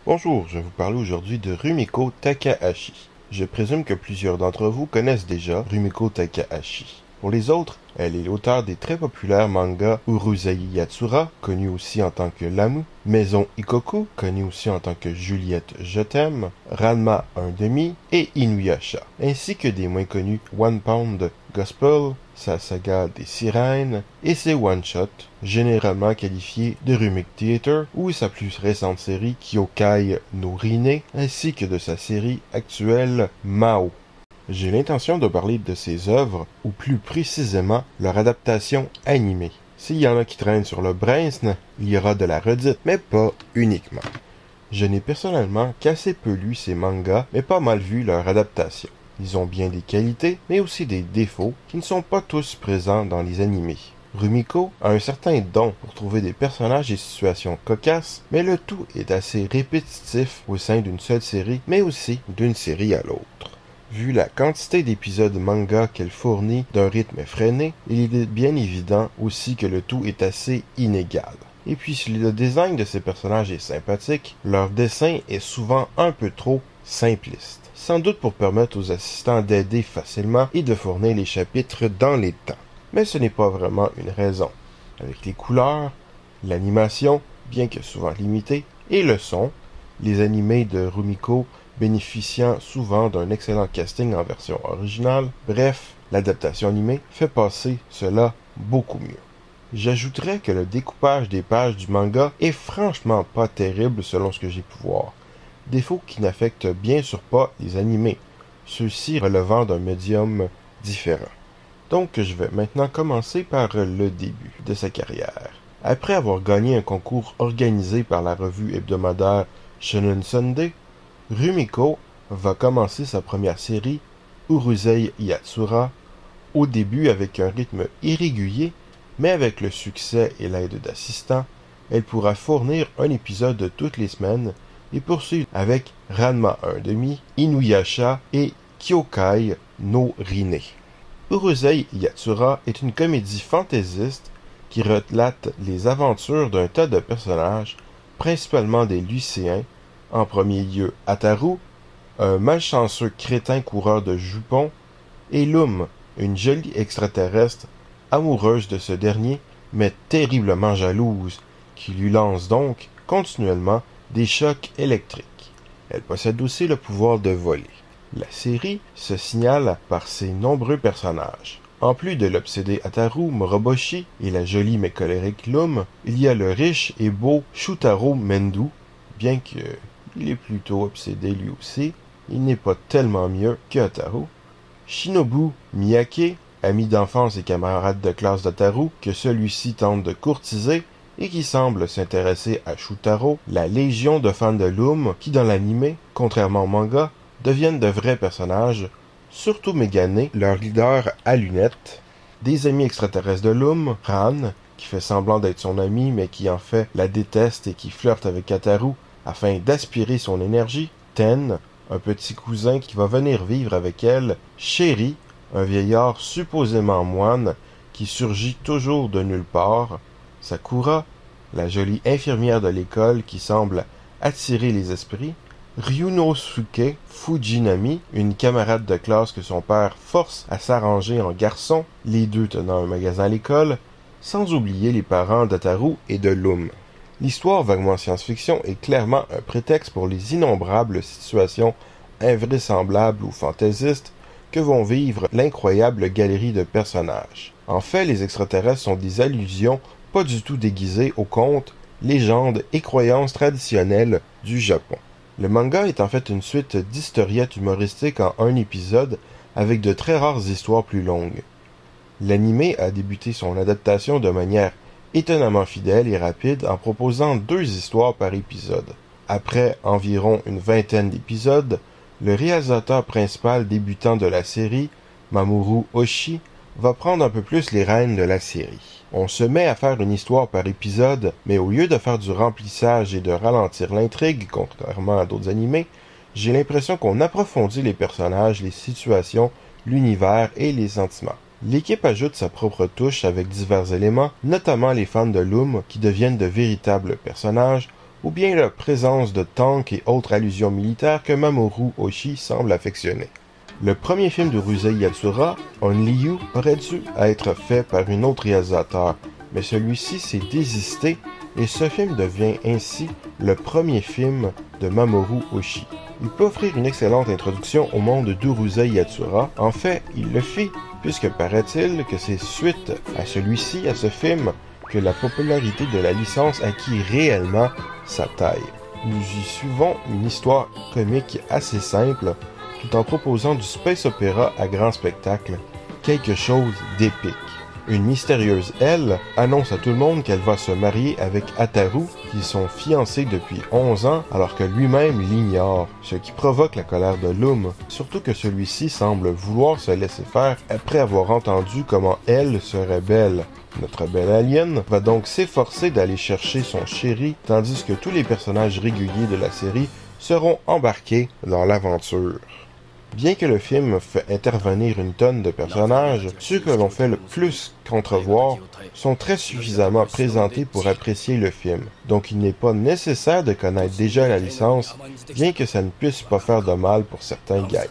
Bonjour, je vais vous parler aujourd'hui de Rumiko Takahashi. Je présume que plusieurs d'entre vous connaissent déjà Rumiko Takahashi. Pour les autres, elle est l'auteure des très populaires mangas Urusei Yatsura, connu aussi en tant que Lamu, Maison Ikoku, connu aussi en tant que Juliette Je t'aime, Ranma 1/2 et Inuyasha, ainsi que des moins connus One Pound Gospel, sa saga des sirènes et ses one-shots, généralement qualifiés de Rumik Theater, ou sa plus récente série Kyokai no Rine, ainsi que de sa série actuelle Mao. J'ai l'intention de parler de ses œuvres, ou plus précisément leur adaptation animée. S'il y en a qui traînent sur le Brains, il y aura de la redite, mais pas uniquement. Je n'ai personnellement qu'assez peu lu ces mangas, mais pas mal vu leur adaptation. Ils ont bien des qualités, mais aussi des défauts qui ne sont pas tous présents dans les animés. Rumiko a un certain don pour trouver des personnages et situations cocasses, mais le tout est assez répétitif au sein d'une seule série, mais aussi d'une série à l'autre. Vu la quantité d'épisodes manga qu'elle fournit d'un rythme effréné, il est bien évident aussi que le tout est assez inégal. Et puis si le design de ces personnages est sympathique, leur dessin est souvent un peu trop simpliste. Sans doute pour permettre aux assistants d'aider facilement et de fournir les chapitres dans les temps. Mais ce n'est pas vraiment une raison. Avec les couleurs, l'animation, bien que souvent limitée, et le son, les animés de Rumiko bénéficiant souvent d'un excellent casting en version originale, bref, l'adaptation animée fait passer cela beaucoup mieux. J'ajouterais que le découpage des pages du manga est franchement pas terrible selon ce que j'ai pu voir. Défaut qui n'affecte bien sûr pas les animés, ceux-ci relevant d'un médium différent. Donc je vais maintenant commencer par le début de sa carrière. Après avoir gagné un concours organisé par la revue hebdomadaire Shonen Sunday, Rumiko va commencer sa première série, Urusei Yatsura, au début avec un rythme irrégulier, mais avec le succès et l'aide d'assistants, elle pourra fournir un épisode toutes les semaines et poursuivre avec Ranma 1/2, Inuyasha et Kyokai no Rine. Urusei Yatsura est une comédie fantaisiste qui relate les aventures d'un tas de personnages, principalement des lycéens, en premier lieu Ataru, un malchanceux crétin coureur de jupons, et Lum, une jolie extraterrestre amoureuse de ce dernier, mais terriblement jalouse, qui lui lance donc continuellement des chocs électriques. Elle possède aussi le pouvoir de voler. La série se signale par ses nombreux personnages. En plus de l'obsédé Ataru Moroboshi et la jolie mais colérique Lum, il y a le riche et beau Shutaro Mendu, bien que il est plutôt obsédé lui aussi, il n'est pas tellement mieux que Ataru. Shinobu Miyake, ami d'enfance et camarade de classe d'Ataru, que celui-ci tente de courtiser, et qui semble s'intéresser à Shutaro, la légion de fans de Lum, qui dans l'anime, contrairement au manga, deviennent de vrais personnages, surtout Megane, leur leader à lunettes, des amis extraterrestres de Lum, Ran, qui fait semblant d'être son ami mais qui en fait la déteste et qui flirte avec Ataru afin d'aspirer son énergie, Ten, un petit cousin qui va venir vivre avec elle, Chéri, un vieillard supposément moine qui surgit toujours de nulle part, Sakura, la jolie infirmière de l'école qui semble attirer les esprits, Ryunosuke Fujinami, une camarade de classe que son père force à s'arranger en garçon, les deux tenant un magasin à l'école, sans oublier les parents d'Ataru et de Lum. L'histoire vaguement science-fiction est clairement un prétexte pour les innombrables situations invraisemblables ou fantaisistes que vont vivre l'incroyable galerie de personnages. En fait, les extraterrestres sont des allusions pas du tout déguisées aux contes, légendes et croyances traditionnelles du Japon. Le manga est en fait une suite d'historiettes humoristiques en un épisode avec de très rares histoires plus longues. L'anime a débuté son adaptation de manière étonnamment fidèle et rapide en proposant 2 histoires par épisode. Après environ une vingtaine d'épisodes, le réalisateur principal débutant de la série, Mamoru Oshii, va prendre un peu plus les rênes de la série. On se met à faire une histoire par épisode, mais au lieu de faire du remplissage et de ralentir l'intrigue, contrairement à d'autres animés, j'ai l'impression qu'on approfondit les personnages, les situations, l'univers et les sentiments. L'équipe ajoute sa propre touche avec divers éléments, notamment les fans de Lum qui deviennent de véritables personnages, ou bien la présence de tanks et autres allusions militaires que Mamoru Oshii semble affectionner. Le premier film de Rusei Yatsura, Only You, aurait dû être fait par un autre réalisateur, mais celui-ci s'est désisté et ce film devient ainsi le premier film de Mamoru Oshii. Il peut offrir une excellente introduction au monde d'Urusei Yatsura. En fait, il le fit, puisque paraît-il que c'est suite à celui-ci, à ce film, que la popularité de la licence acquit réellement sa taille. Nous y suivons une histoire comique assez simple, tout en proposant du space opéra à grand spectacle, quelque chose d'épique. Une mystérieuse Elle annonce à tout le monde qu'elle va se marier avec Ataru, qui sont fiancés depuis 11 ans alors que lui-même l'ignore, ce qui provoque la colère de Loom, surtout que celui-ci semble vouloir se laisser faire après avoir entendu comment Elle serait belle. Notre belle alien va donc s'efforcer d'aller chercher son chéri, tandis que tous les personnages réguliers de la série seront embarqués dans l'aventure. Bien que le film fait intervenir une tonne de personnages, ceux que l'on fait le plus qu'entrevoir sont très suffisamment présentés pour apprécier le film, donc il n'est pas nécessaire de connaître déjà la licence, bien que ça ne puisse pas faire de mal pour certains gags.